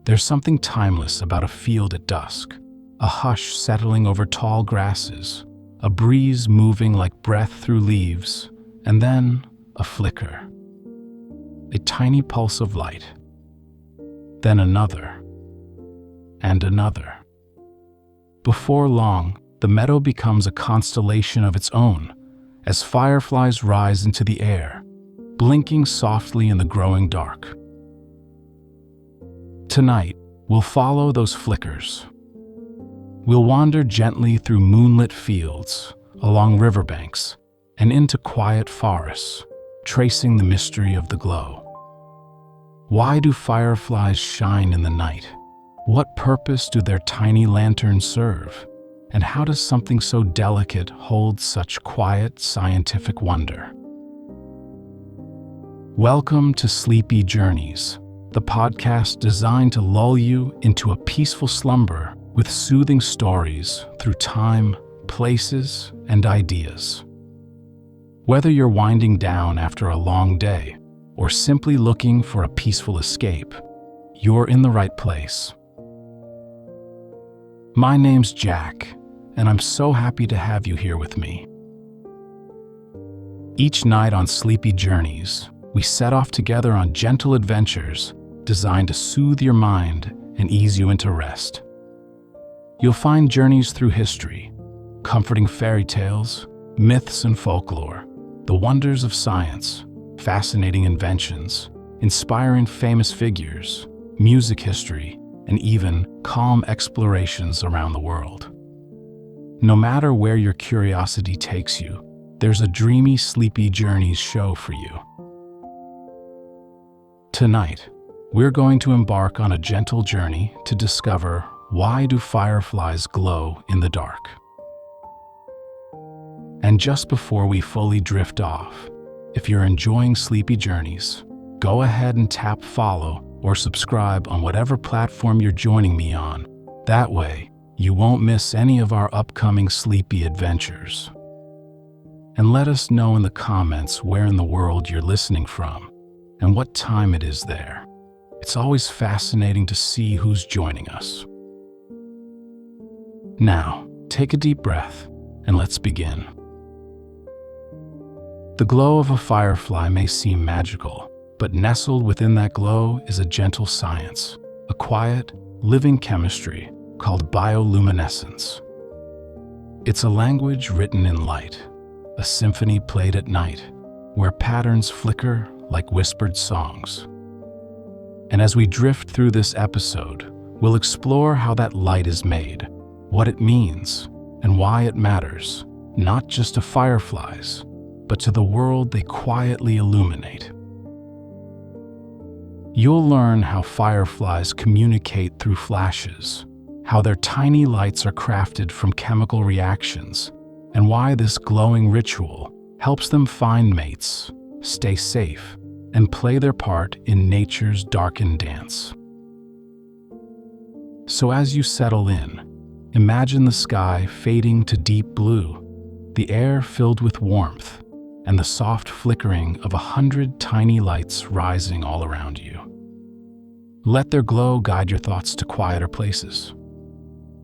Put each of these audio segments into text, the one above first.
There's something timeless about a field at dusk, a hush settling over tall grasses, a breeze moving like breath through leaves, and then a flicker. A tiny pulse of light. Then another. And another. Before long, the meadow becomes a constellation of its own, as fireflies rise into the air, blinking softly in the growing dark. Tonight, we'll follow those flickers. We'll wander gently through moonlit fields, along riverbanks, and into quiet forests, tracing the mystery of the glow. Why do fireflies shine in the night? What purpose do their tiny lanterns serve? And how does something so delicate hold such quiet scientific wonder? Welcome to Sleepy Journeys, the podcast designed to lull you into a peaceful slumber with soothing stories through time, places, and ideas. Whether you're winding down after a long day or simply looking for a peaceful escape, you're in the right place. My name's Jack, and I'm so happy to have you here with me. Each night on Sleepy Journeys, we set off together on gentle adventures designed to soothe your mind and ease you into rest. You'll find journeys through history, comforting fairy tales, myths and folklore, the wonders of science, fascinating inventions, inspiring famous figures, music history, and even calm explorations around the world. No matter where your curiosity takes you, there's a dreamy Sleepy Journeys show for you. Tonight, we're going to embark on a gentle journey to discover why do fireflies glow in the dark. And just before we fully drift off, if you're enjoying Sleepy Journeys, go ahead and tap follow or subscribe on whatever platform you're joining me on. That way, you won't miss any of our upcoming sleepy adventures. And let us know in the comments where in the world you're listening from and what time it is there. It's always fascinating to see who's joining us. Now, take a deep breath and let's begin. The glow of a firefly may seem magical, but nestled within that glow is a gentle science, a quiet, living chemistry called bioluminescence. It's a language written in light, a symphony played at night, where patterns flicker like whispered songs. And as we drift through this episode, we'll explore how that light is made, what it means, and why it matters, not just to fireflies, but to the world they quietly illuminate. You'll learn how fireflies communicate through flashes, how their tiny lights are crafted from chemical reactions, and why this glowing ritual helps them find mates, stay safe, and play their part in nature's darkened dance. So as you settle in, imagine the sky fading to deep blue, the air filled with warmth, and the soft flickering of 100 tiny lights rising all around you. Let their glow guide your thoughts to quieter places.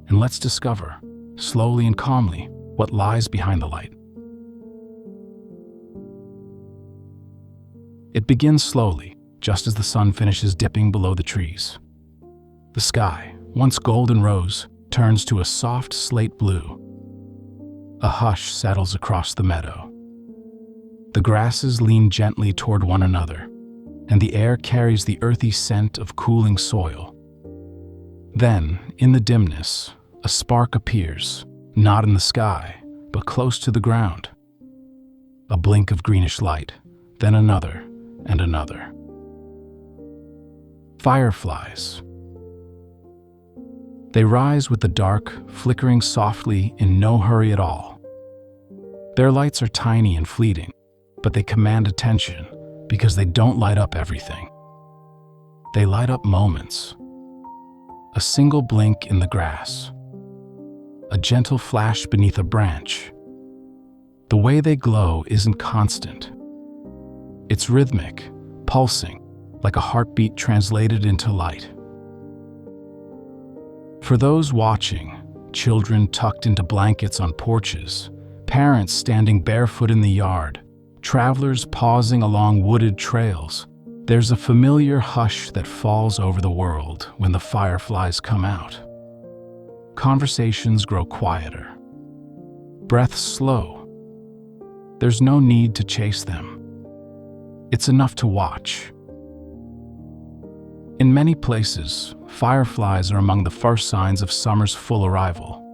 And let's discover, slowly and calmly, what lies behind the light. It begins slowly, just as the sun finishes dipping below the trees. The sky, once golden rose, turns to a soft slate blue. A hush settles across the meadow. The grasses lean gently toward one another, and the air carries the earthy scent of cooling soil. Then, in the dimness, a spark appears, not in the sky, but close to the ground. A blink of greenish light, then another and another. Fireflies. They rise with the dark, flickering softly in no hurry at all. Their lights are tiny and fleeting, but they command attention because they don't light up everything. They light up moments. A single blink in the grass. A gentle flash beneath a branch. The way they glow isn't constant. It's rhythmic, pulsing, like a heartbeat translated into light. For those watching, children tucked into blankets on porches, parents standing barefoot in the yard, travelers pausing along wooded trails, there's a familiar hush that falls over the world when the fireflies come out. Conversations grow quieter. Breaths slow. There's no need to chase them. It's enough to watch. In many places, fireflies are among the first signs of summer's full arrival.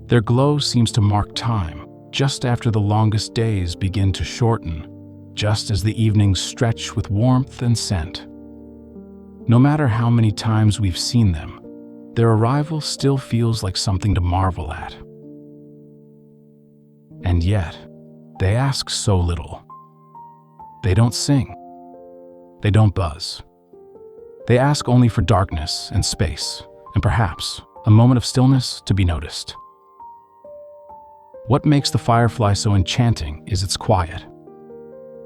Their glow seems to mark time, just after the longest days begin to shorten, just as the evenings stretch with warmth and scent. No matter how many times we've seen them, their arrival still feels like something to marvel at. And yet, they ask so little. They don't sing. They don't buzz. They ask only for darkness and space, and perhaps a moment of stillness to be noticed. What makes the firefly so enchanting is its quiet.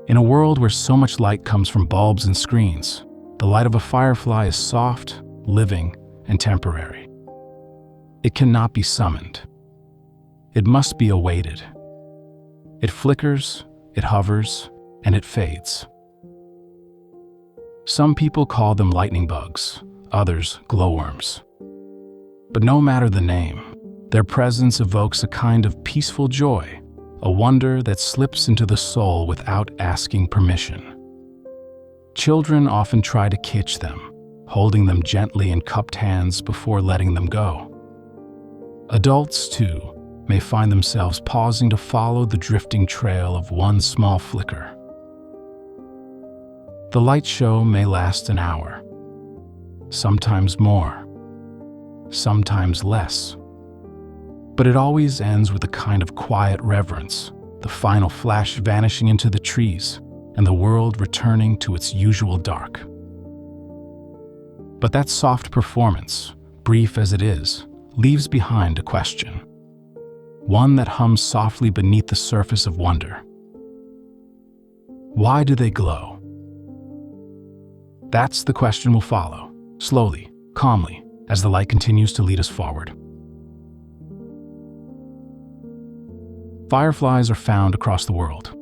In a world where so much light comes from bulbs and screens, the light of a firefly is soft, living, and temporary. It cannot be summoned. It must be awaited. It flickers, it hovers, and it fades. Some people call them lightning bugs, others glowworms. But no matter the name, their presence evokes a kind of peaceful joy, a wonder that slips into the soul without asking permission. Children often try to catch them, holding them gently in cupped hands before letting them go. Adults, too, may find themselves pausing to follow the drifting trail of one small flicker. The light show may last an hour, sometimes more, sometimes less. But it always ends with a kind of quiet reverence, the final flash vanishing into the trees, and the world returning to its usual dark. But that soft performance, brief as it is, leaves behind a question. One that hums softly beneath the surface of wonder. Why do they glow? That's the question we'll follow, slowly, calmly, as the light continues to lead us forward. Fireflies are found across the world.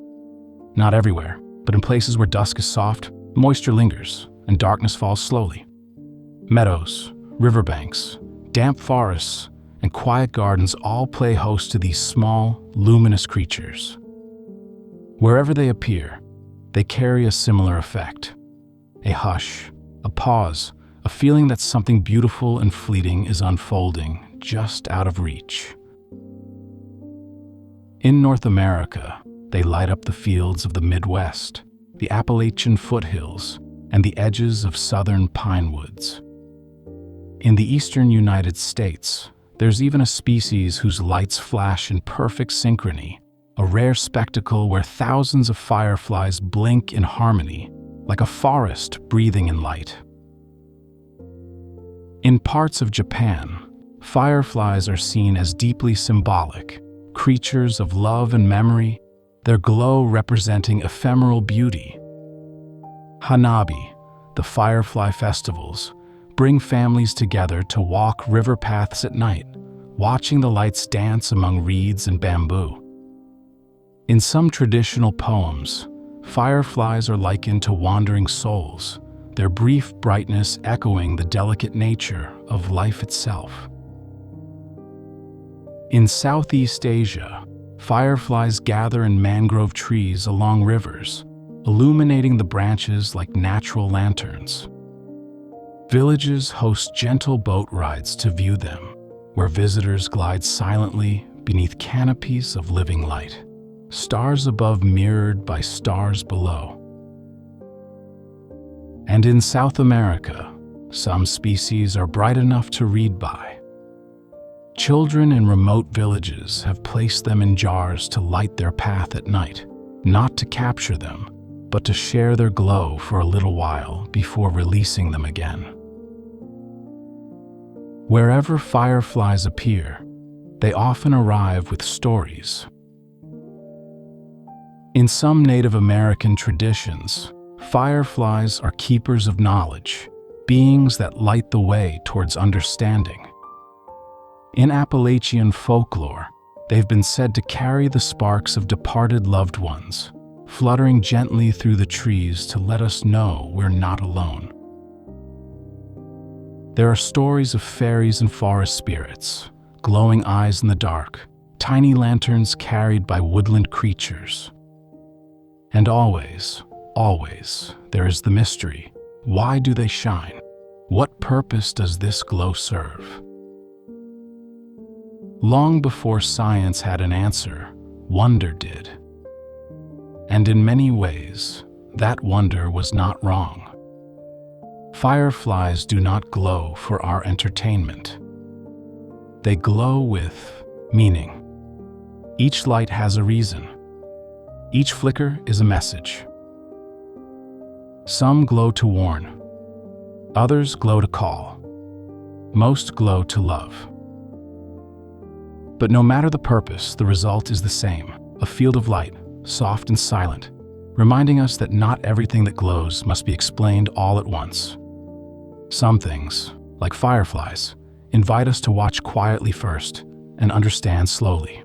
Not everywhere, but in places where dusk is soft, moisture lingers, and darkness falls slowly. Meadows, riverbanks, damp forests, and quiet gardens all play host to these small, luminous creatures. Wherever they appear, they carry a similar effect. A hush, a pause, a feeling that something beautiful and fleeting is unfolding just out of reach. In North America, they light up the fields of the Midwest, the Appalachian foothills, and the edges of southern pine woods. In the eastern United States, there's even a species whose lights flash in perfect synchrony, a rare spectacle where thousands of fireflies blink in harmony, like a forest breathing in light. In parts of Japan, fireflies are seen as deeply symbolic, creatures of love and memory, their glow representing ephemeral beauty. Hanabi, the firefly festivals, bring families together to walk river paths at night, watching the lights dance among reeds and bamboo. In some traditional poems, fireflies are likened to wandering souls, their brief brightness echoing the delicate nature of life itself. In Southeast Asia, fireflies gather in mangrove trees along rivers, illuminating the branches like natural lanterns. Villages host gentle boat rides to view them, where visitors glide silently beneath canopies of living light, stars above mirrored by stars below. And in South America, some species are bright enough to read by. Children in remote villages have placed them in jars to light their path at night, not to capture them, but to share their glow for a little while before releasing them again. Wherever fireflies appear, they often arrive with stories. In some Native American traditions, fireflies are keepers of knowledge, beings that light the way towards understanding, In Appalachian folklore, they've been said to carry the sparks of departed loved ones, fluttering gently through the trees to let us know we're not alone. There are stories of fairies and forest spirits, glowing eyes in the dark, tiny lanterns carried by woodland creatures. And always, there is the mystery. Why do they shine? What purpose does this glow serve? Long before science had an answer, wonder did. And in many ways, that wonder was not wrong. Fireflies do not glow for our entertainment. They glow with meaning. Each light has a reason. Each flicker is a message. Some glow to warn. Others glow to call. Most glow to love. But no matter the purpose, the result is the same: a field of light, soft and silent, reminding us that not everything that glows must be explained all at once. Some things, like fireflies, invite us to watch quietly first and understand slowly.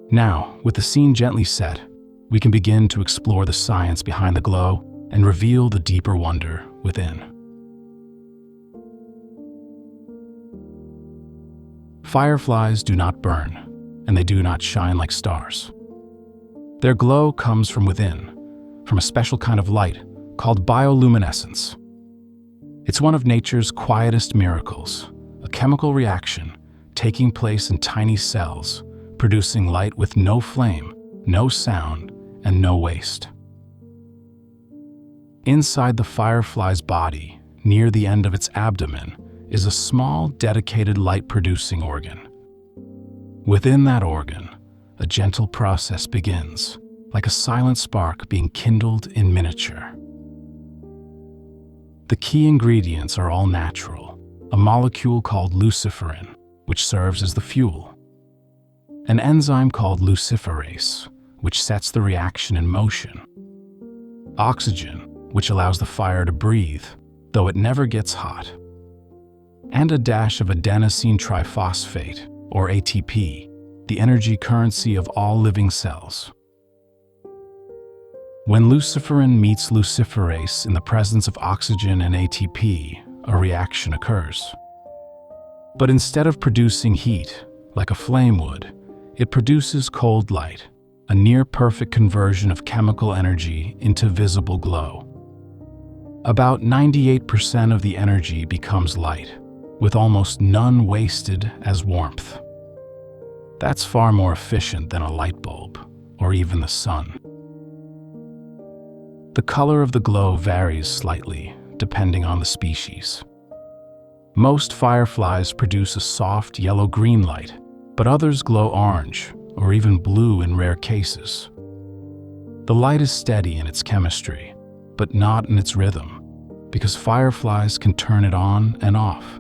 Now, with the scene gently set, we can begin to explore the science behind the glow and reveal the deeper wonder within. Fireflies do not burn, and they do not shine like stars. Their glow comes from within, from a special kind of light called bioluminescence. It's one of nature's quietest miracles, a chemical reaction taking place in tiny cells, producing light with no flame, no sound, and no waste. Inside the firefly's body, near the end of its abdomen, is a small, dedicated light-producing organ. Within that organ, a gentle process begins, like a silent spark being kindled in miniature. The key ingredients are all natural: a molecule called luciferin, which serves as the fuel; an enzyme called luciferase, which sets the reaction in motion; oxygen, which allows the fire to breathe, though it never gets hot; and a dash of adenosine triphosphate, or ATP, the energy currency of all living cells. When luciferin meets luciferase in the presence of oxygen and ATP, a reaction occurs. But instead of producing heat, like a flame would, it produces cold light, a near-perfect conversion of chemical energy into visible glow. About 98% of the energy becomes light, with almost none wasted as warmth. That's far more efficient than a light bulb, or even the sun. The color of the glow varies slightly, depending on the species. Most fireflies produce a soft yellow-green light, but others glow orange, or even blue in rare cases. The light is steady in its chemistry, but not in its rhythm, because fireflies can turn it on and off.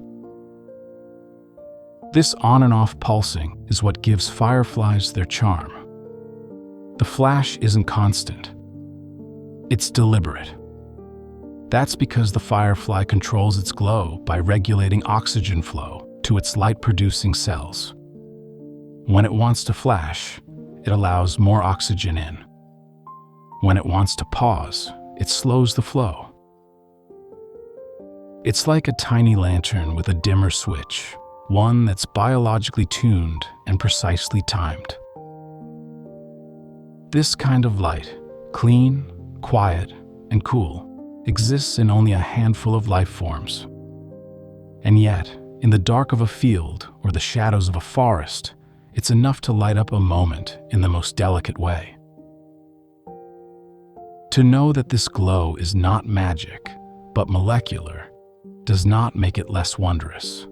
This on and off pulsing is what gives fireflies their charm. The flash isn't constant. It's deliberate. That's because the firefly controls its glow by regulating oxygen flow to its light-producing cells. When it wants to flash, it allows more oxygen in. When it wants to pause, it slows the flow. It's like a tiny lantern with a dimmer switch, one that's biologically tuned and precisely timed. This kind of light, clean, quiet, and cool, exists in only a handful of life forms. And yet, in the dark of a field or the shadows of a forest, it's enough to light up a moment in the most delicate way. To know that this glow is not magic, but molecular, does not make it less wondrous.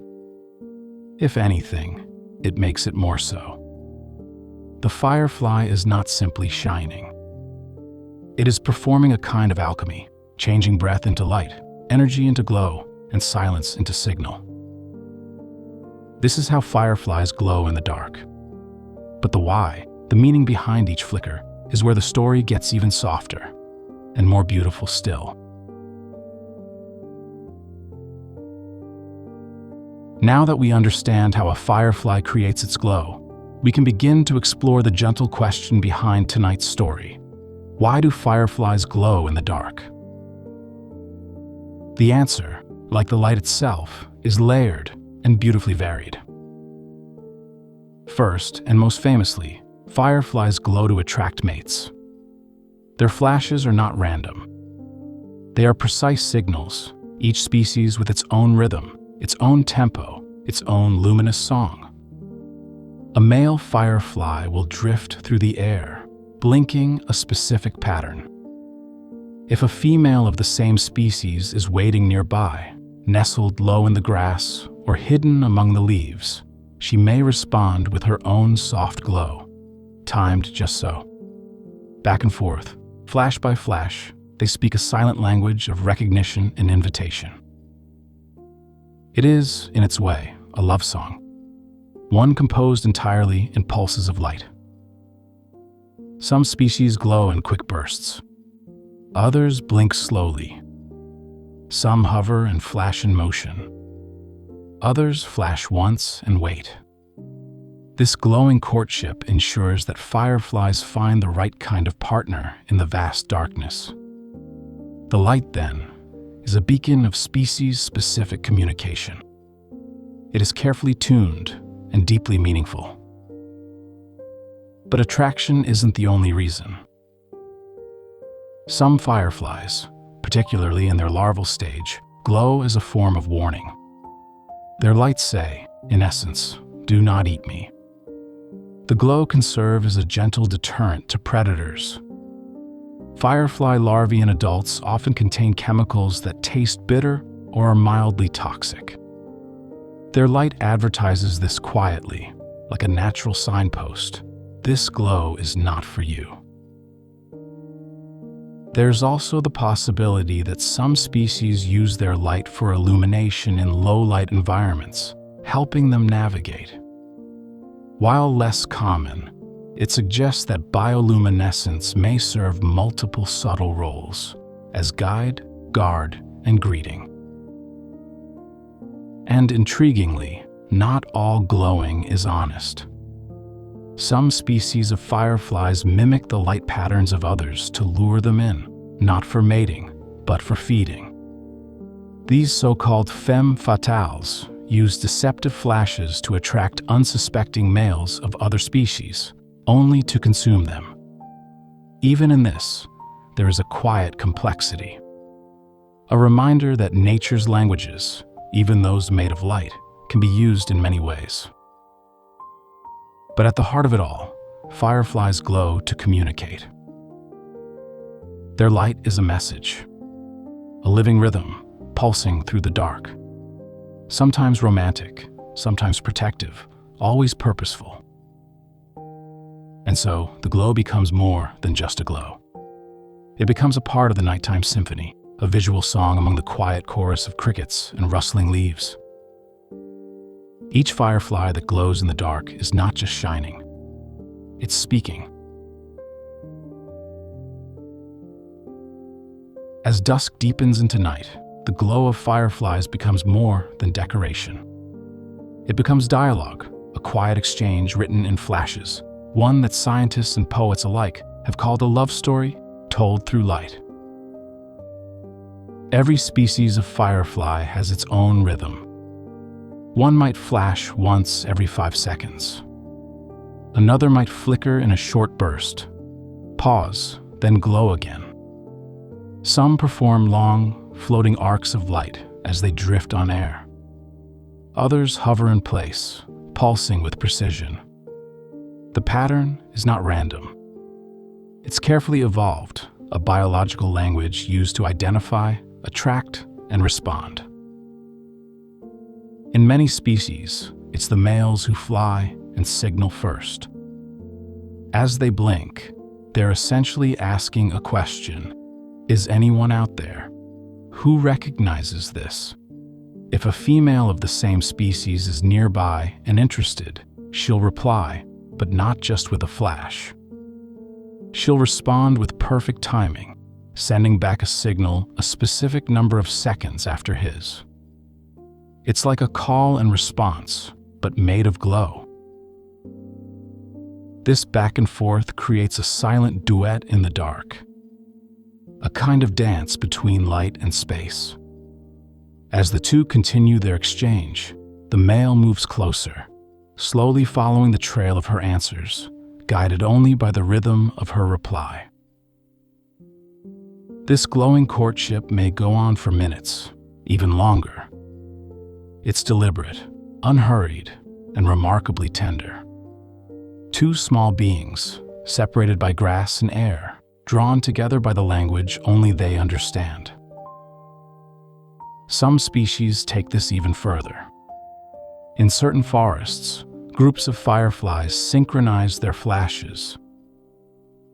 If anything, it makes it more so. The firefly is not simply shining. It is performing a kind of alchemy, changing breath into light, energy into glow, and silence into signal. This is how fireflies glow in the dark. But the why, the meaning behind each flicker, is where the story gets even softer and more beautiful still. Now that we understand how a firefly creates its glow, we can begin to explore the gentle question behind tonight's story. Why do fireflies glow in the dark? The answer, like the light itself, is layered and beautifully varied. First, and most famously, fireflies glow to attract mates. Their flashes are not random. They are precise signals, each species with its own rhythm, its own tempo, its own luminous song. A male firefly will drift through the air, blinking a specific pattern. If a female of the same species is waiting nearby, nestled low in the grass or hidden among the leaves, she may respond with her own soft glow, timed just so. Back and forth, flash by flash, they speak a silent language of recognition and invitation. It is, in its way, a love song, one composed entirely in pulses of light. Some species glow in quick bursts. Others blink slowly. Some hover and flash in motion. Others flash once and wait. This glowing courtship ensures that fireflies find the right kind of partner in the vast darkness. The light, then, is a beacon of species-specific communication. It is carefully tuned and deeply meaningful. But attraction isn't the only reason. Some fireflies, particularly in their larval stage, glow as a form of warning. Their lights say, in essence, "Do not eat me." The glow can serve as a gentle deterrent to predators. Firefly larvae in adults often contain chemicals that taste bitter or are mildly toxic. Their light advertises this quietly, like a natural signpost. This glow is not for you. There's also the possibility that some species use their light for illumination in low-light environments, helping them navigate. While less common, it suggests that bioluminescence may serve multiple subtle roles as guide, guard, and greeting. And intriguingly, not all glowing is honest. Some species of fireflies mimic the light patterns of others to lure them in, not for mating, but for feeding. These so-called femme fatales use deceptive flashes to attract unsuspecting males of other species, only to consume them. Even in this, there is a quiet complexity. A reminder that nature's languages, even those made of light, can be used in many ways. But at the heart of it all, fireflies glow to communicate. Their light is a message, a living rhythm pulsing through the dark. Sometimes romantic, sometimes protective, always purposeful. And so, the glow becomes more than just a glow. It becomes a part of the nighttime symphony, a visual song among the quiet chorus of crickets and rustling leaves. Each firefly that glows in the dark is not just shining, it's speaking. As dusk deepens into night, the glow of fireflies becomes more than decoration. It becomes dialogue, a quiet exchange written in flashes, one that scientists and poets alike have called a love story told through light. Every species of firefly has its own rhythm. One might flash once every 5 seconds. Another might flicker in a short burst, pause, then glow again. Some perform long, floating arcs of light as they drift on air. Others hover in place, pulsing with precision. The pattern is not random. It's carefully evolved, a biological language used to identify, attract, and respond. In many species, it's the males who fly and signal first. As they blink, they're essentially asking a question: is anyone out there? Who recognizes this? If a female of the same species is nearby and interested, she'll reply, but not just with a flash. She'll respond with perfect timing, sending back a signal a specific number of seconds after his. It's like a call and response, but made of glow. This back and forth creates a silent duet in the dark, a kind of dance between light and space. As the two continue their exchange, the male moves closer, slowly following the trail of her answers, guided only by the rhythm of her reply. This glowing courtship may go on for minutes, even longer. It's deliberate, unhurried, and remarkably tender. Two small beings, separated by grass and air, drawn together by the language only they understand. Some species take this even further. In certain forests, groups of fireflies synchronize their flashes.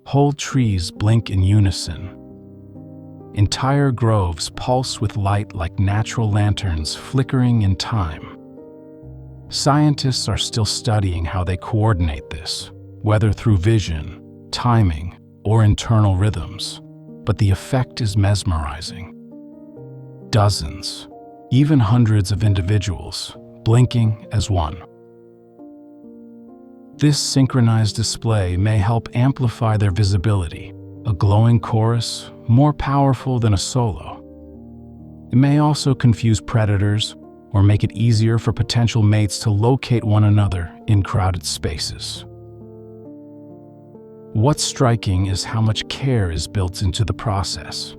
Whole trees blink in unison. Entire groves pulse with light like natural lanterns flickering in time. Scientists are still studying how they coordinate this, whether through vision, timing, or internal rhythms, but the effect is mesmerizing. Dozens, even hundreds of individuals, blinking as one. This synchronized display may help amplify their visibility, a glowing chorus more powerful than a solo. It may also confuse predators or make it easier for potential mates to locate one another in crowded spaces. What's striking is how much care is built into the process.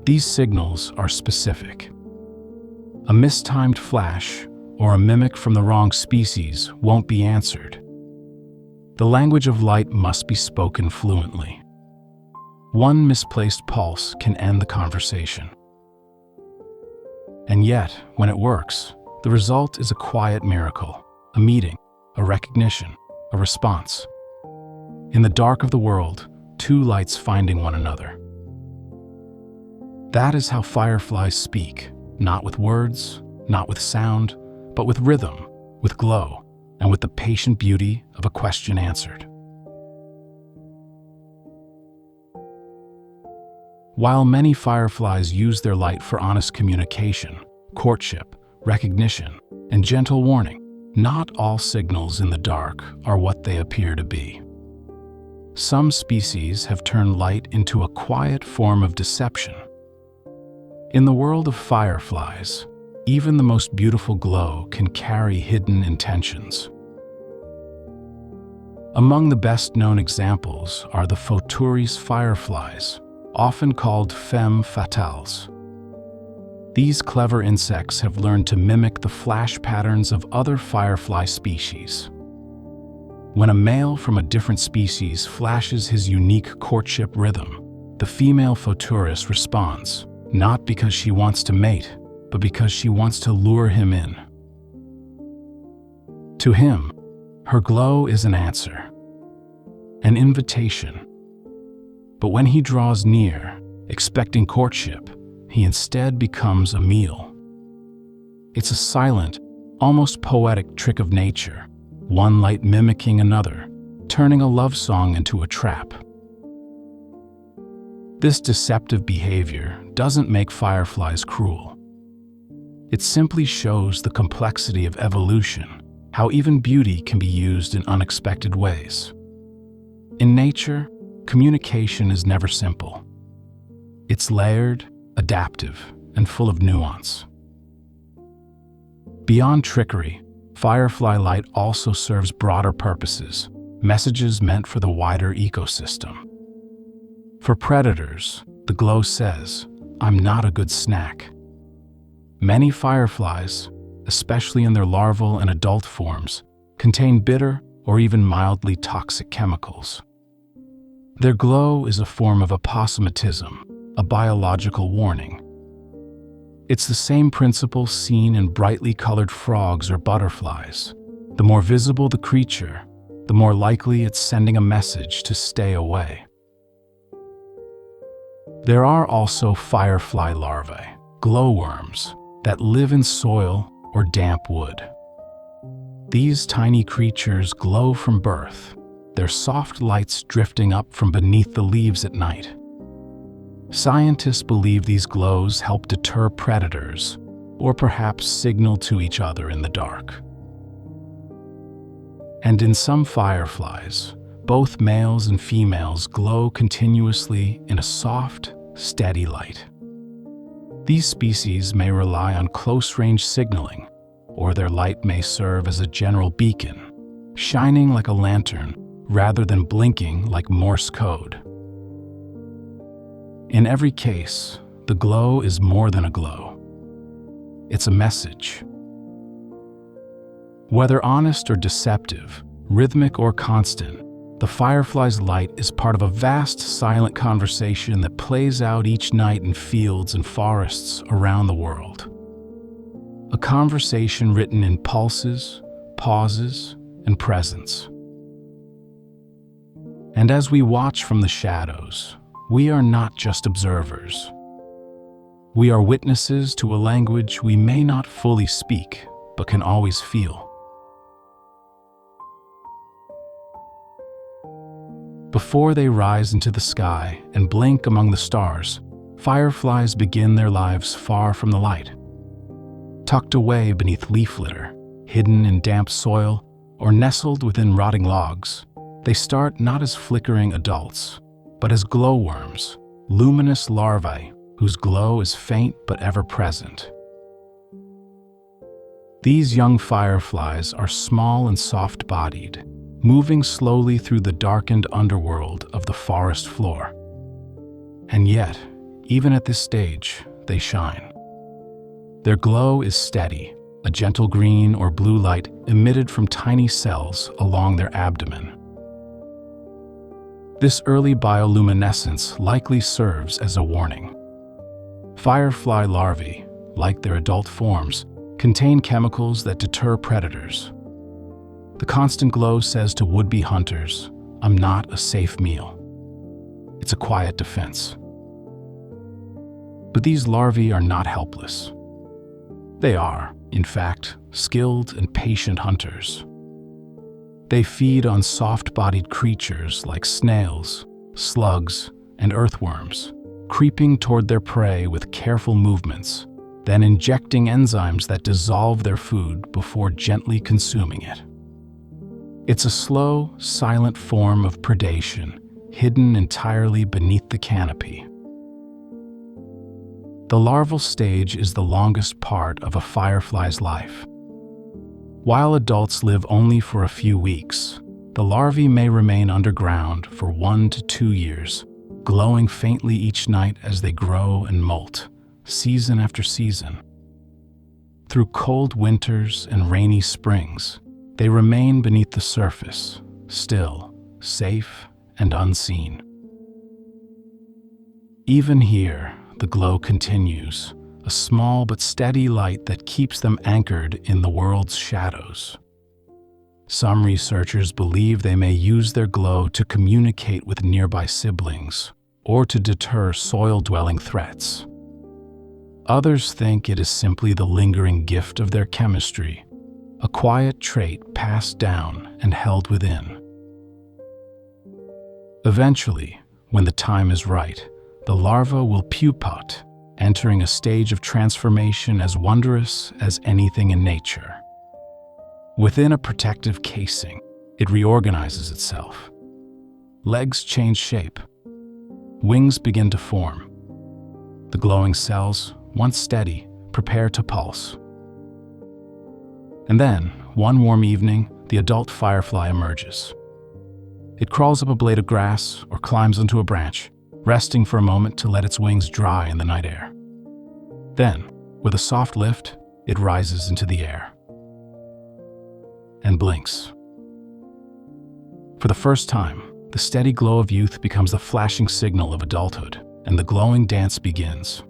These signals are specific. A mistimed flash or a mimic from the wrong species won't be answered. The language of light must be spoken fluently. One misplaced pulse can end the conversation. And yet, when it works, the result is a quiet miracle, a meeting, a recognition, a response. In the dark of the world, two lights finding one another. That is how fireflies speak, not with words, not with sound, but with rhythm, with glow, and with the patient beauty of a question answered. While many fireflies use their light for honest communication, courtship, recognition, and gentle warning, not all signals in the dark are what they appear to be. Some species have turned light into a quiet form of deception. In the world of fireflies, even the most beautiful glow can carry hidden intentions. Among the best-known examples are the Photuris fireflies, often called femme fatales. These clever insects have learned to mimic the flash patterns of other firefly species. When a male from a different species flashes his unique courtship rhythm, the female Photuris responds, not because she wants to mate, but because she wants to lure him in. To him, her glow is an answer, an invitation. But when he draws near, expecting courtship, he instead becomes a meal. It's a silent, almost poetic trick of nature, one light mimicking another, turning a love song into a trap. This deceptive behavior doesn't make fireflies cruel. It simply shows the complexity of evolution, how even beauty can be used in unexpected ways. In nature, communication is never simple. It's layered, adaptive, and full of nuance. Beyond trickery, firefly light also serves broader purposes, messages meant for the wider ecosystem. For predators, the glow says, "I'm not a good snack." Many fireflies, especially in their larval and adult forms, contain bitter or even mildly toxic chemicals. Their glow is a form of aposematism, a biological warning. It's the same principle seen in brightly colored frogs or butterflies. The more visible the creature, the more likely it's sending a message to stay away. There are also firefly larvae, glowworms, that live in soil or damp wood. These tiny creatures glow from birth, their soft lights drifting up from beneath the leaves at night. Scientists believe these glows help deter predators, or perhaps signal to each other in the dark. And in some fireflies, both males and females glow continuously in a soft, steady light. These species may rely on close-range signaling, or their light may serve as a general beacon, shining like a lantern rather than blinking like Morse code. In every case, the glow is more than a glow. It's a message. Whether honest or deceptive, rhythmic or constant, the firefly's light is part of a vast silent conversation that plays out each night in fields and forests around the world. A conversation written in pulses, pauses, and presence. And as we watch from the shadows, we are not just observers. We are witnesses to a language we may not fully speak, but can always feel. Before they rise into the sky and blink among the stars, fireflies begin their lives far from the light. Tucked away beneath leaf litter, hidden in damp soil, or nestled within rotting logs, they start not as flickering adults, but as glowworms, luminous larvae whose glow is faint but ever present. These young fireflies are small and soft-bodied, moving slowly through the darkened underworld of the forest floor. And yet, even at this stage, they shine. Their glow is steady, a gentle green or blue light emitted from tiny cells along their abdomen. This early bioluminescence likely serves as a warning. Firefly larvae, like their adult forms, contain chemicals that deter predators. The constant glow says to would-be hunters, "I'm not a safe meal." It's a quiet defense. But these larvae are not helpless. They are, in fact, skilled and patient hunters. They feed on soft-bodied creatures like snails, slugs, and earthworms, creeping toward their prey with careful movements, then injecting enzymes that dissolve their food before gently consuming it. It's a slow, silent form of predation, hidden entirely beneath the canopy. The larval stage is the longest part of a firefly's life. While adults live only for a few weeks, the larvae may remain underground for 1 to 2 years, glowing faintly each night as they grow and molt, season after season. Through cold winters and rainy springs, they remain beneath the surface, still, safe, and unseen. Even here, the glow continues, a small but steady light that keeps them anchored in the world's shadows. Some researchers believe they may use their glow to communicate with nearby siblings or to deter soil-dwelling threats. Others think it is simply the lingering gift of their chemistry, a quiet trait passed down and held within. Eventually, when the time is right, the larva will pupate, entering a stage of transformation as wondrous as anything in nature. Within a protective casing, it reorganizes itself. Legs change shape. Wings begin to form. The glowing cells, once steady, prepare to pulse. And then, one warm evening, the adult firefly emerges. It crawls up a blade of grass or climbs onto a branch, resting for a moment to let its wings dry in the night air. Then, with a soft lift, it rises into the air and blinks. For the first time, the steady glow of youth becomes the flashing signal of adulthood, and the glowing dance begins.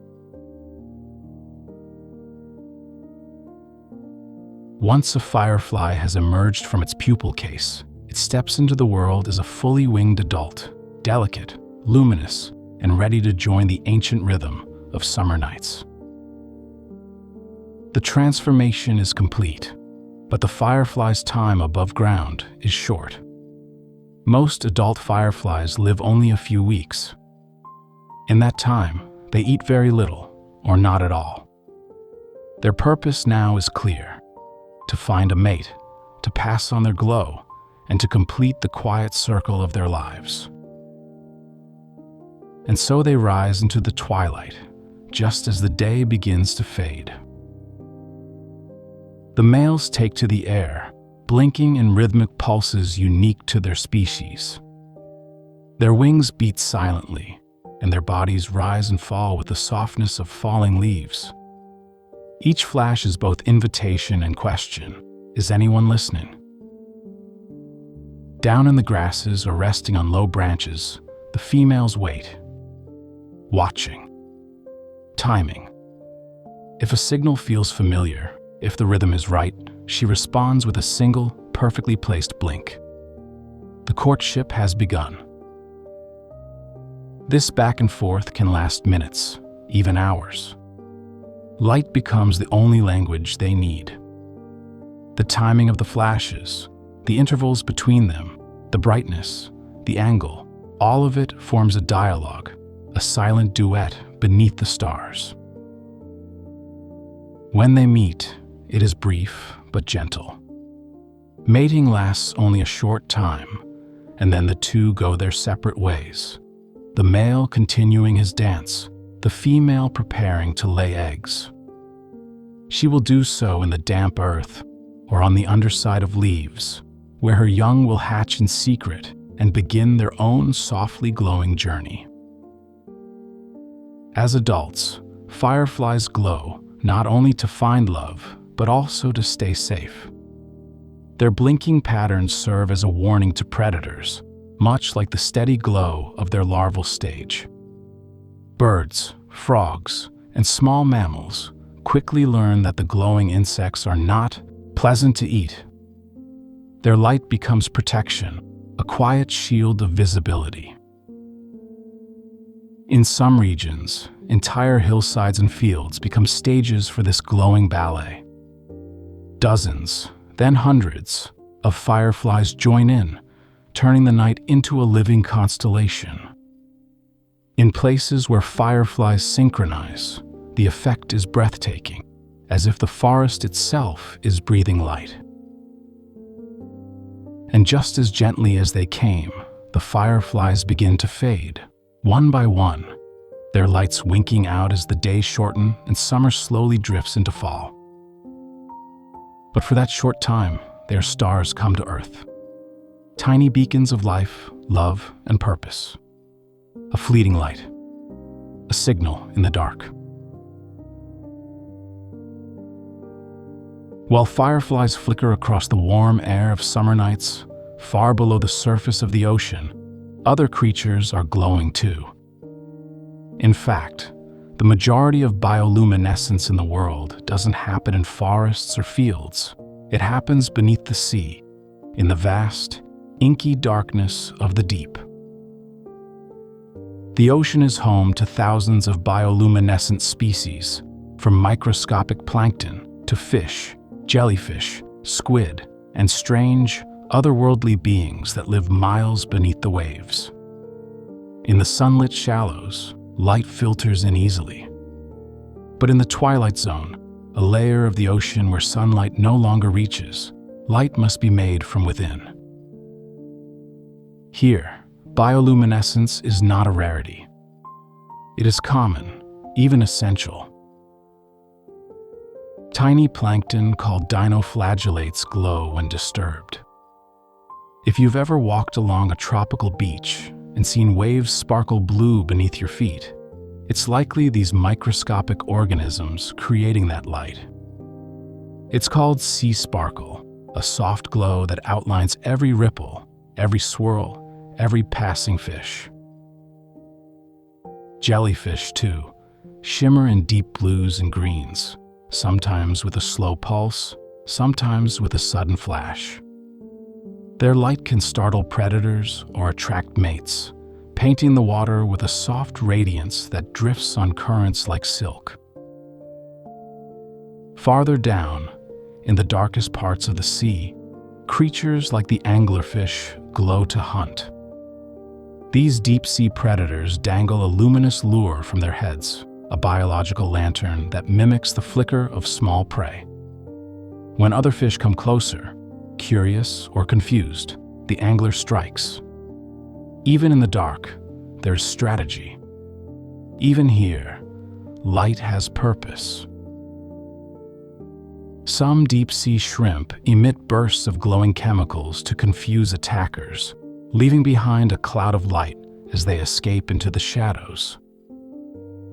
Once a firefly has emerged from its pupal case, it steps into the world as a fully winged adult, delicate, luminous, and ready to join the ancient rhythm of summer nights. The transformation is complete, but the firefly's time above ground is short. Most adult fireflies live only a few weeks. In that time, they eat very little or not at all. Their purpose now is clear: to find a mate, to pass on their glow, and to complete the quiet circle of their lives. And so they rise into the twilight, just as the day begins to fade. The males take to the air, blinking in rhythmic pulses unique to their species. Their wings beat silently, and their bodies rise and fall with the softness of falling leaves. Each flash is both invitation and question. Is anyone listening? Down in the grasses or resting on low branches, the females wait, watching, timing. If a signal feels familiar, if the rhythm is right, she responds with a single, perfectly placed blink. The courtship has begun. This back and forth can last minutes, even hours. Light becomes the only language they need. The timing of the flashes, the intervals between them, the brightness, the angle, all of it forms a dialogue, a silent duet beneath the stars. When they meet, it is brief but gentle. Mating lasts only a short time, and then the two go their separate ways. The male continuing his dance, the female preparing to lay eggs. She will do so in the damp earth or on the underside of leaves, where her young will hatch in secret and begin their own softly glowing journey. As adults, fireflies glow not only to find love, but also to stay safe. Their blinking patterns serve as a warning to predators, much like the steady glow of their larval stage. Birds, frogs, and small mammals quickly learn that the glowing insects are not pleasant to eat. Their light becomes protection, a quiet shield of visibility. In some regions, entire hillsides and fields become stages for this glowing ballet. Dozens, then hundreds, of fireflies join in, turning the night into a living constellation. In places where fireflies synchronize, the effect is breathtaking, as if the forest itself is breathing light. And just as gently as they came, the fireflies begin to fade, one by one, their lights winking out as the days shorten and summer slowly drifts into fall. But for that short time, their stars come to Earth. Tiny beacons of life, love, and purpose. A fleeting light. A signal in the dark. While fireflies flicker across the warm air of summer nights, far below the surface of the ocean, other creatures are glowing too. In fact, the majority of bioluminescence in the world doesn't happen in forests or fields. It happens beneath the sea, in the vast, inky darkness of the deep. The ocean is home to thousands of bioluminescent species, from microscopic plankton to fish, jellyfish, squid, and strange, otherworldly beings that live miles beneath the waves. In the sunlit shallows, light filters in easily. But in the twilight zone, a layer of the ocean where sunlight no longer reaches, light must be made from within. Here, bioluminescence is not a rarity. It is common, even essential. Tiny plankton called dinoflagellates glow when disturbed. If you've ever walked along a tropical beach and seen waves sparkle blue beneath your feet, it's likely these microscopic organisms creating that light. It's called sea sparkle, a soft glow that outlines every ripple, every swirl, every passing fish. Jellyfish, too, shimmer in deep blues and greens, sometimes with a slow pulse, sometimes with a sudden flash. Their light can startle predators or attract mates, painting the water with a soft radiance that drifts on currents like silk. Farther down, in the darkest parts of the sea, creatures like the anglerfish glow to hunt. These deep-sea predators dangle a luminous lure from their heads, a biological lantern that mimics the flicker of small prey. When other fish come closer, curious or confused, the angler strikes. Even in the dark, there's strategy. Even here, light has purpose. Some deep-sea shrimp emit bursts of glowing chemicals to confuse attackers, leaving behind a cloud of light as they escape into the shadows.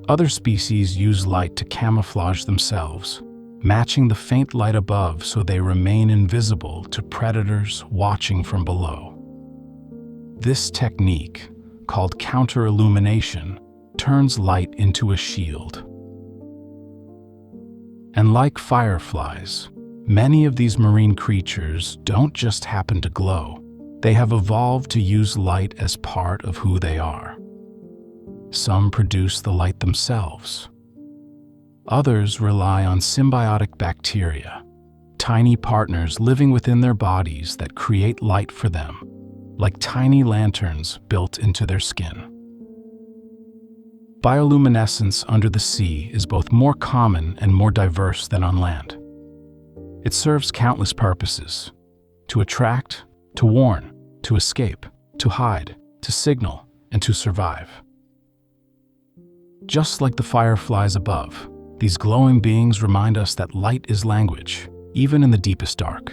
Other species use light to camouflage themselves, matching the faint light above so they remain invisible to predators watching from below. This technique, called counter-illumination, turns light into a shield. And like fireflies, many of these marine creatures don't just happen to glow. They have evolved to use light as part of who they are. Some produce the light themselves. Others rely on symbiotic bacteria, tiny partners living within their bodies that create light for them, like tiny lanterns built into their skin. Bioluminescence under the sea is both more common and more diverse than on land. It serves countless purposes: to attract, to warn, to escape, to hide, to signal, and to survive. Just like the fireflies above, these glowing beings remind us that light is language, even in the deepest dark.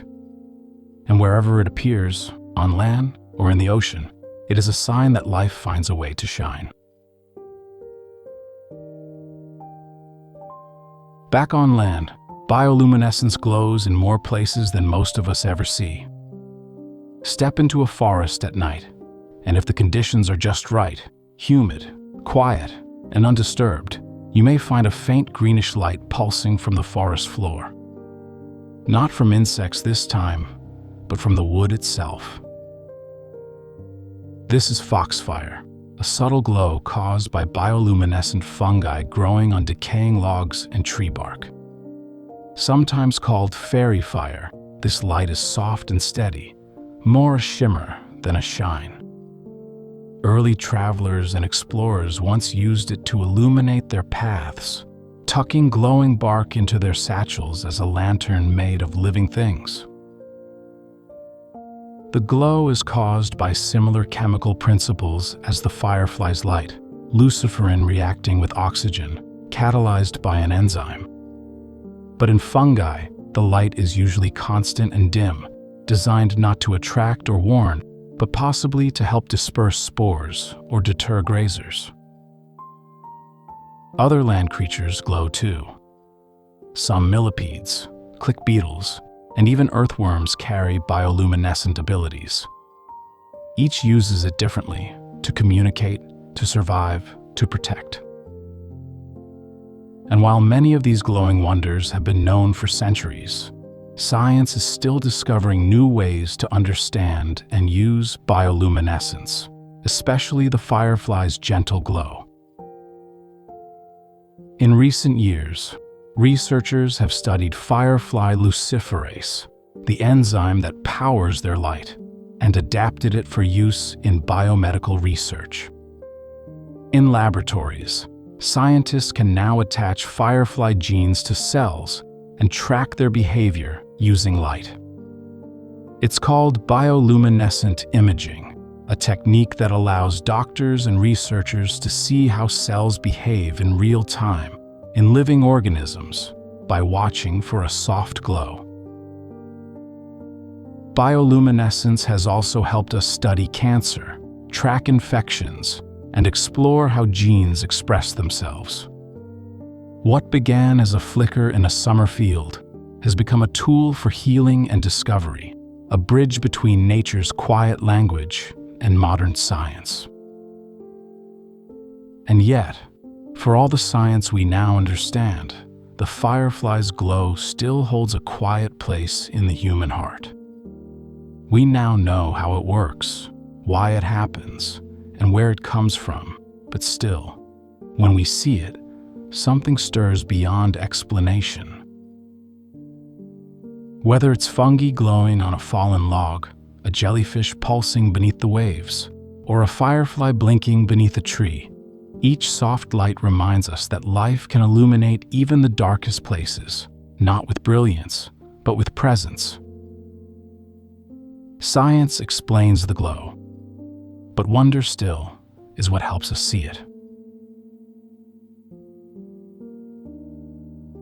And wherever it appears, on land or in the ocean, it is a sign that life finds a way to shine. Back on land, bioluminescence glows in more places than most of us ever see. Step into a forest at night, and if the conditions are just right, humid, quiet, and undisturbed, you may find a faint greenish light pulsing from the forest floor. Not from insects this time, but from the wood itself. This is foxfire, a subtle glow caused by bioluminescent fungi growing on decaying logs and tree bark. Sometimes called fairy fire, this light is soft and steady, more a shimmer than a shine. Early travelers and explorers once used it to illuminate their paths, tucking glowing bark into their satchels as a lantern made of living things. The glow is caused by similar chemical principles as the firefly's light, luciferin reacting with oxygen, catalyzed by an enzyme. But in fungi, the light is usually constant and dim, designed not to attract or warn, but possibly to help disperse spores or deter grazers. Other land creatures glow too. Some millipedes, click beetles, and even earthworms carry bioluminescent abilities. Each uses it differently to communicate, to survive, to protect. And while many of these glowing wonders have been known for centuries, science is still discovering new ways to understand and use bioluminescence, especially the firefly's gentle glow. In recent years, researchers have studied firefly luciferase, the enzyme that powers their light, and adapted it for use in biomedical research. In laboratories, scientists can now attach firefly genes to cells and track their behavior using light. It's called bioluminescent imaging, a technique that allows doctors and researchers to see how cells behave in real time in living organisms by watching for a soft glow. Bioluminescence has also helped us study cancer, track infections, and explore how genes express themselves. What began as a flicker in a summer field has become a tool for healing and discovery, a bridge between nature's quiet language and modern science. And yet, for all the science we now understand, the firefly's glow still holds a quiet place in the human heart. We now know how it works, why it happens, and where it comes from, but still, when we see it, something stirs beyond explanation. Whether it's fungi glowing on a fallen log, a jellyfish pulsing beneath the waves, or a firefly blinking beneath a tree, Each soft light reminds us that life can illuminate even the darkest places, not with brilliance, but with presence. Science explains the glow, but wonder still is what helps us see it.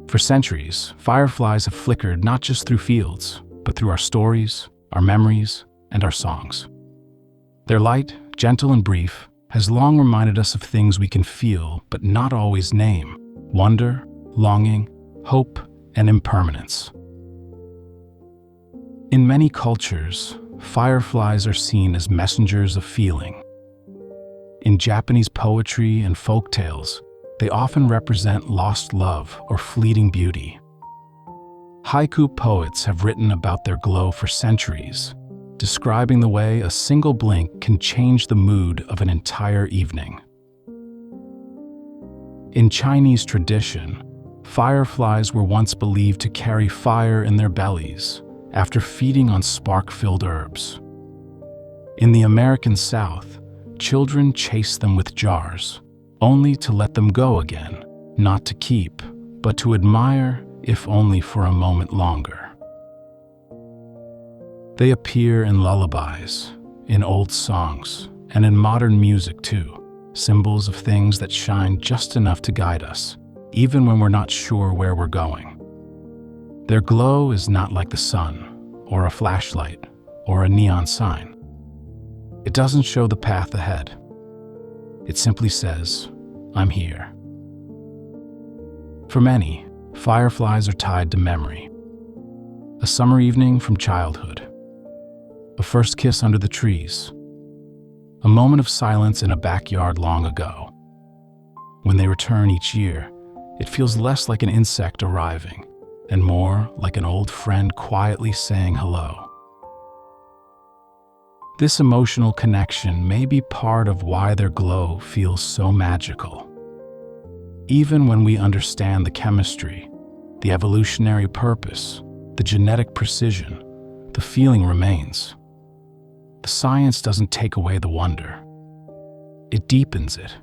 For centuries, fireflies have flickered not just through fields, but through our stories, our memories, and our songs. Their light, gentle and brief, has long reminded us of things we can feel but not always name: wonder, longing, hope, and impermanence. In many cultures, fireflies are seen as messengers of feeling. In Japanese poetry and folk tales, they often represent lost love or fleeting beauty. Haiku poets have written about their glow for centuries, describing the way a single blink can change the mood of an entire evening. In Chinese tradition, fireflies were once believed to carry fire in their bellies after feeding on spark-filled herbs. In the American South, children chased them with jars, only to let them go again, not to keep, but to admire, if only for a moment longer. They appear in lullabies, in old songs, and in modern music too, symbols of things that shine just enough to guide us, even when we're not sure where we're going. Their glow is not like the sun, or a flashlight, or a neon sign. It doesn't show the path ahead. It simply says, "I'm here." For many, fireflies are tied to memory. A summer evening from childhood. A first kiss under the trees. A moment of silence in a backyard long ago. When they return each year, it feels less like an insect arriving and more like an old friend quietly saying hello. This emotional connection may be part of why their glow feels so magical. Even when we understand the chemistry, the evolutionary purpose, the genetic precision, the feeling remains. The science doesn't take away the wonder. It deepens it.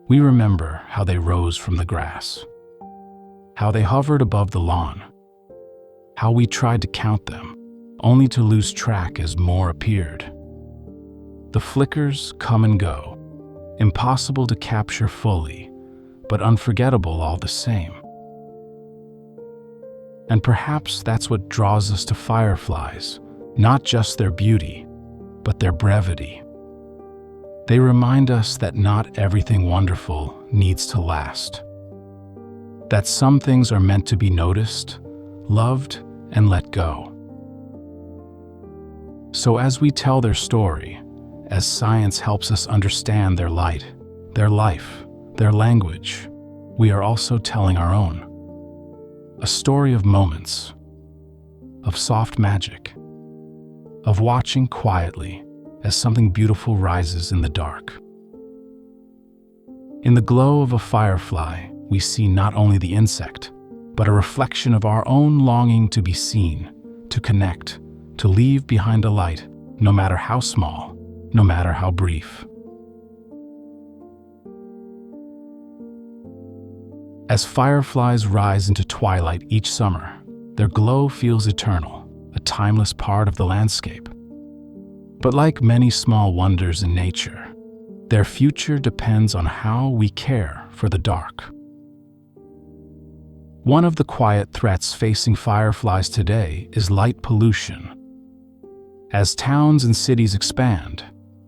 We remember how they rose from the grass, how they hovered above the lawn, how we tried to count them, only to lose track as more appeared. The flickers come and go, impossible to capture fully, but unforgettable all the same. And perhaps that's what draws us to fireflies, not just their beauty, but their brevity. They remind us that not everything wonderful needs to last. That some things are meant to be noticed, loved, and let go. So as we tell their story, as science helps us understand their light, their life, their language, we are also telling our own. A story of moments, of soft magic, of watching quietly as something beautiful rises in the dark. In the glow of a firefly, we see not only the insect, but a reflection of our own longing to be seen, to connect, to leave behind a light, no matter how small, no matter how brief. As fireflies rise into twilight each summer, their glow feels eternal, a timeless part of the landscape. But like many small wonders in nature, their future depends on how we care for the dark. One of the quiet threats facing fireflies today is light pollution. As towns and cities expand,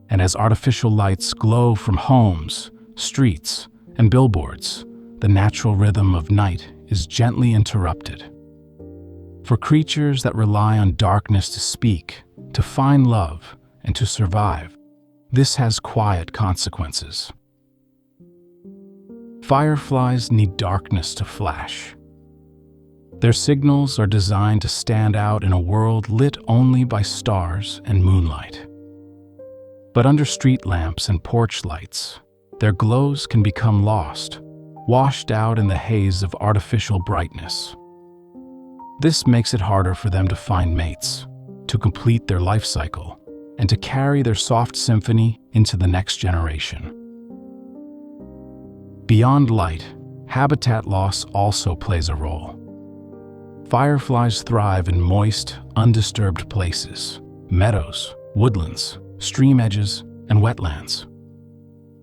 and as artificial lights glow from homes, streets, and billboards, the natural rhythm of night is gently interrupted. For creatures that rely on darkness to speak, to find love, and to survive, this has quiet consequences. Fireflies need darkness to flash. Their signals are designed to stand out in a world lit only by stars and moonlight. But under street lamps and porch lights, their glows can become lost, washed out in the haze of artificial brightness. This makes it harder for them to find mates, to complete their life cycle, and to carry their soft symphony into the next generation. Beyond light, habitat loss also plays a role. Fireflies thrive in moist, undisturbed places: meadows, woodlands, stream edges, and wetlands.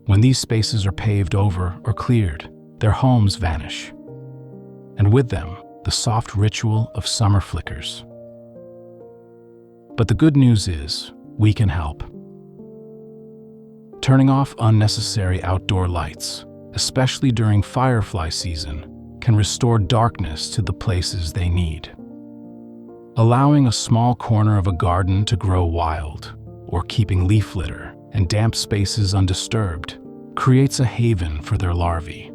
When these spaces are paved over or cleared, their homes vanish. And with them, the soft ritual of summer flickers. But the good news is, we can help. Turning off unnecessary outdoor lights, especially during firefly season, can restore darkness to the places they need. Allowing a small corner of a garden to grow wild, or keeping leaf litter and damp spaces undisturbed, creates a haven for their larvae.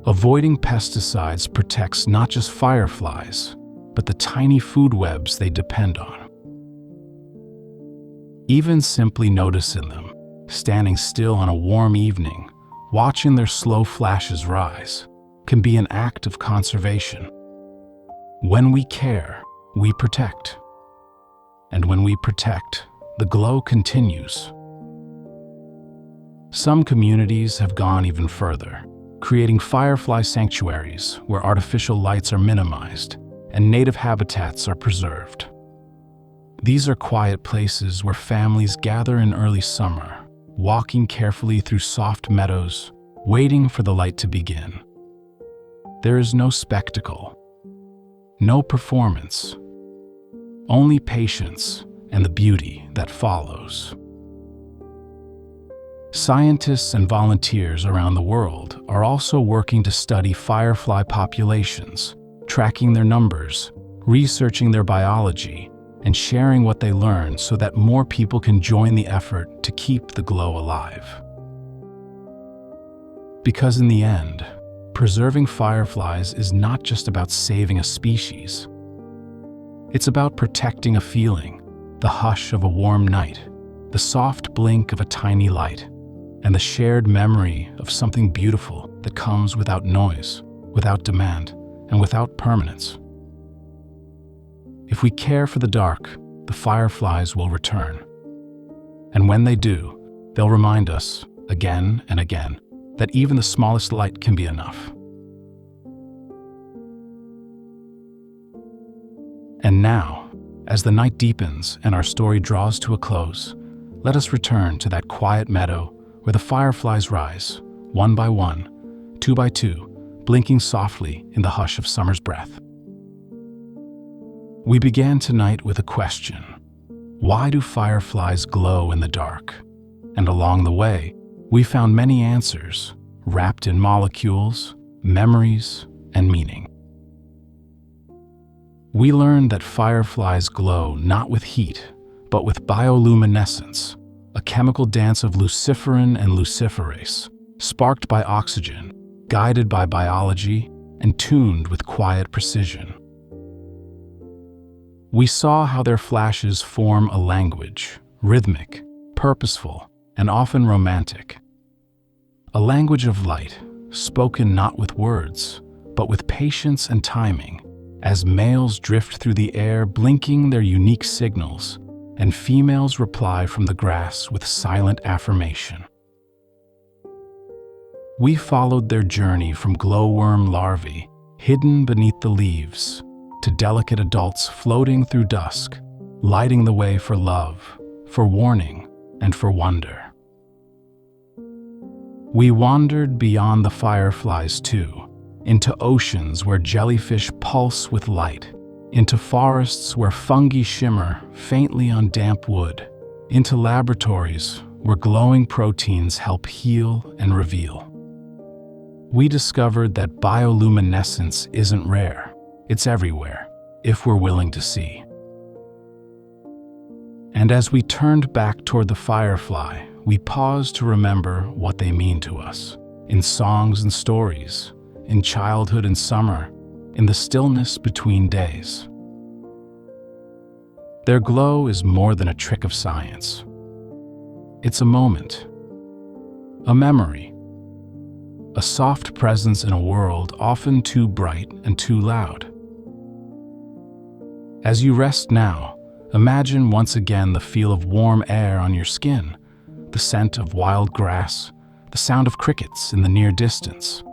Avoiding pesticides protects not just fireflies, but the tiny food webs they depend on. Even simply noticing them, standing still on a warm evening, watching their slow flashes rise, can be an act of conservation. When we care, we protect. And when we protect, the glow continues. Some communities have gone even further, creating firefly sanctuaries where artificial lights are minimized and native habitats are preserved. These are quiet places where families gather in early summer, walking carefully through soft meadows, waiting for the light to begin. There is no spectacle, no performance, only patience and the beauty that follows. Scientists and volunteers around the world are also working to study firefly populations, tracking their numbers, researching their biology, and sharing what they learn so that more people can join the effort to keep the glow alive. Because in the end, preserving fireflies is not just about saving a species. It's about protecting a feeling, the hush of a warm night, the soft blink of a tiny light, and the shared memory of something beautiful that comes without noise, without demand, and without permanence. If we care for the dark, the fireflies will return. And when they do, they'll remind us, again and again, that even the smallest light can be enough. And now, as the night deepens and our story draws to a close, let us return to that quiet meadow where the fireflies rise, one by one, two by two, blinking softly in the hush of summer's breath. We began tonight with a question: why do fireflies glow in the dark? And along the way, we found many answers, wrapped in molecules, memories, and meaning. We learned that fireflies glow not with heat, but with bioluminescence, a chemical dance of luciferin and luciferase, sparked by oxygen, guided by biology, and tuned with quiet precision. We saw how their flashes form a language, rhythmic, purposeful, and often romantic. A language of light, spoken not with words, but with patience and timing, as males drift through the air blinking their unique signals, and females reply from the grass with silent affirmation. We followed their journey from glowworm larvae, hidden beneath the leaves, to delicate adults floating through dusk, lighting the way for love, for warning, and for wonder. We wandered beyond the fireflies too, into oceans where jellyfish pulse with light, into forests where fungi shimmer faintly on damp wood, into laboratories where glowing proteins help heal and reveal. We discovered that bioluminescence isn't rare, it's everywhere, if we're willing to see. And as we turned back toward the firefly, we paused to remember what they mean to us, in songs and stories, in childhood and summer, in the stillness between days. Their glow is more than a trick of science. It's a moment, a memory, a soft presence in a world often too bright and too loud. As you rest now, imagine once again the feel of warm air on your skin, the scent of wild grass, the sound of crickets in the near distance.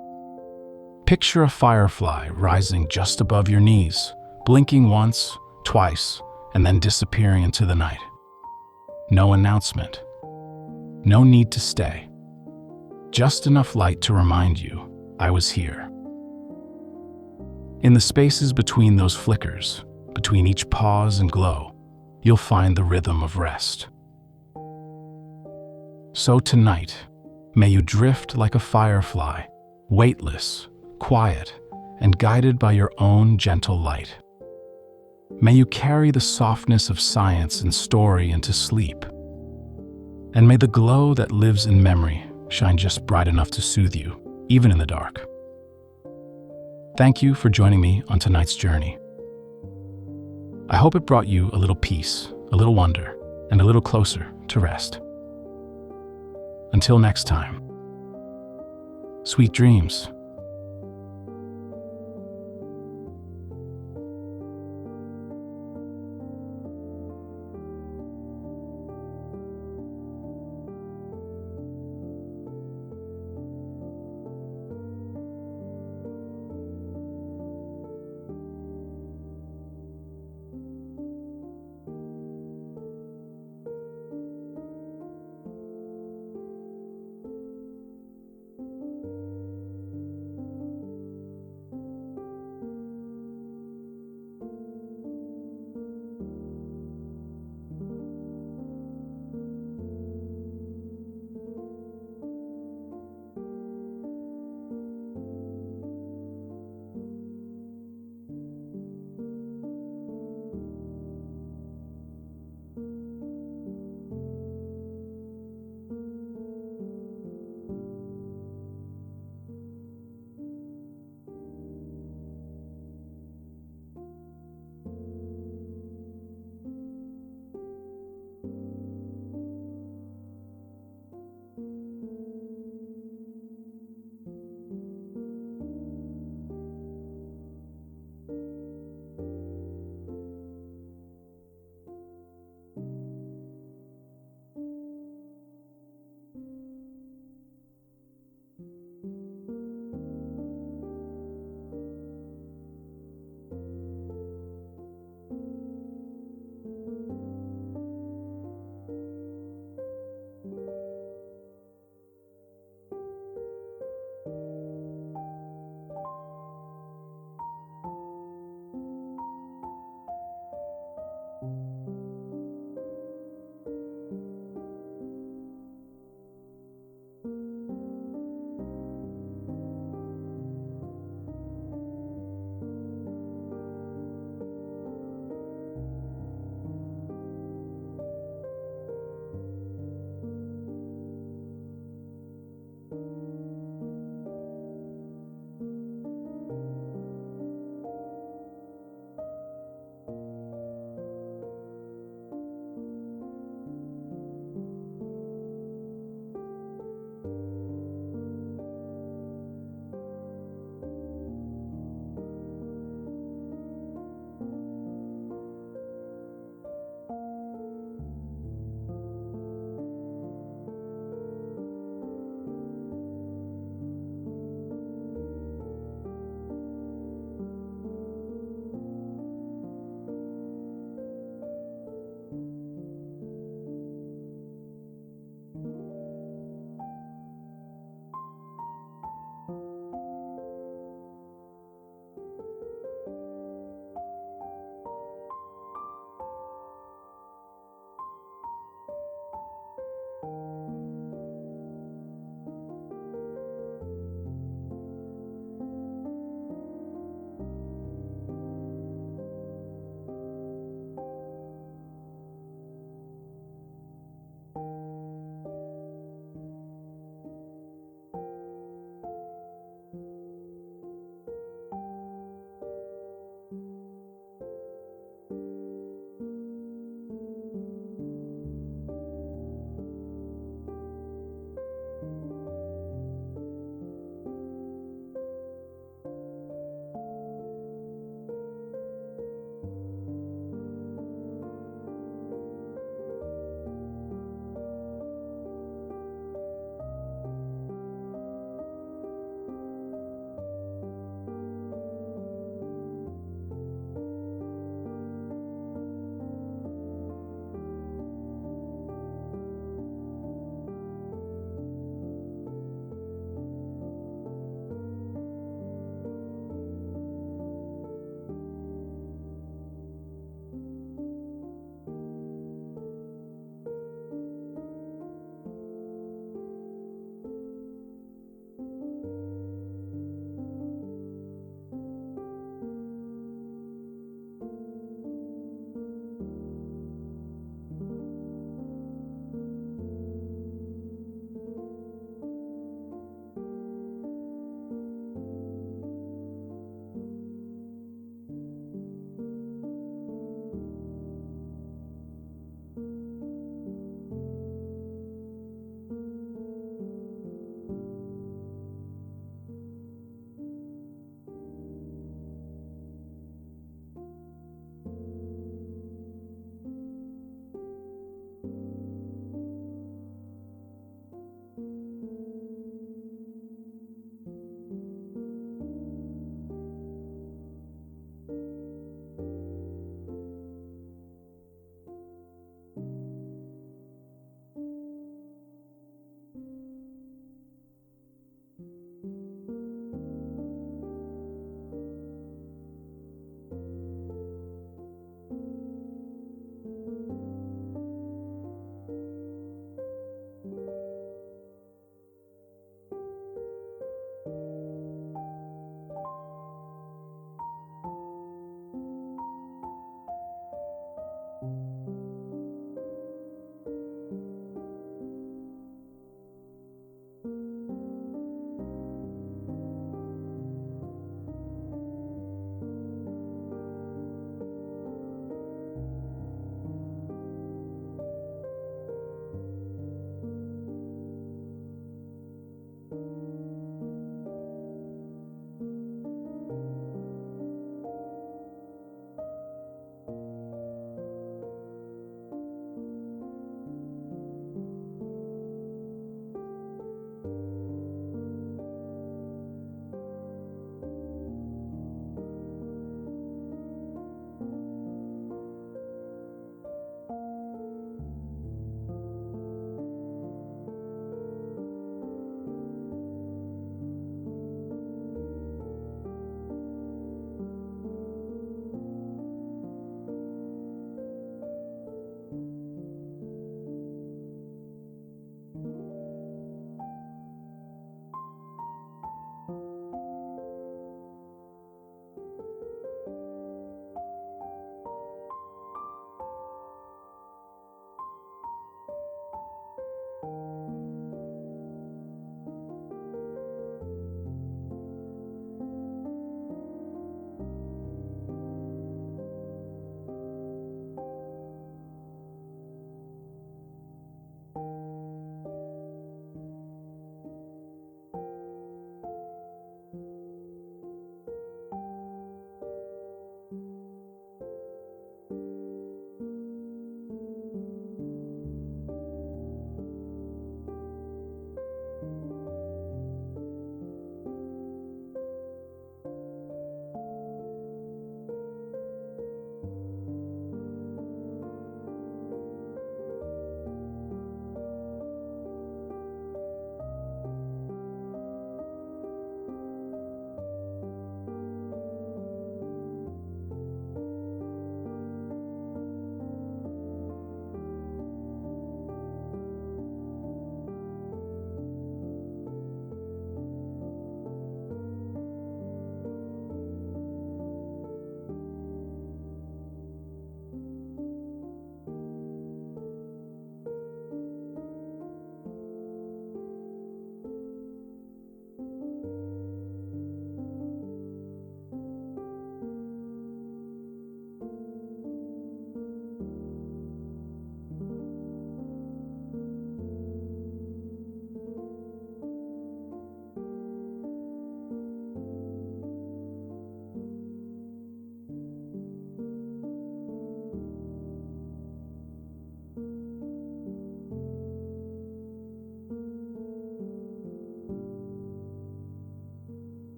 Picture a firefly rising just above your knees, blinking once, twice, and then disappearing into the night. No announcement. No need to stay. Just enough light to remind you, I was here. In the spaces between those flickers, between each pause and glow, you'll find the rhythm of rest. So tonight, may you drift like a firefly, weightless, quiet, and guided by your own gentle light. May you carry the softness of science and story into sleep. And may the glow that lives in memory shine just bright enough to soothe you, even in the dark. Thank you for joining me on tonight's journey. I hope it brought you a little peace, a little wonder, and a little closer to rest. Until next time, sweet dreams.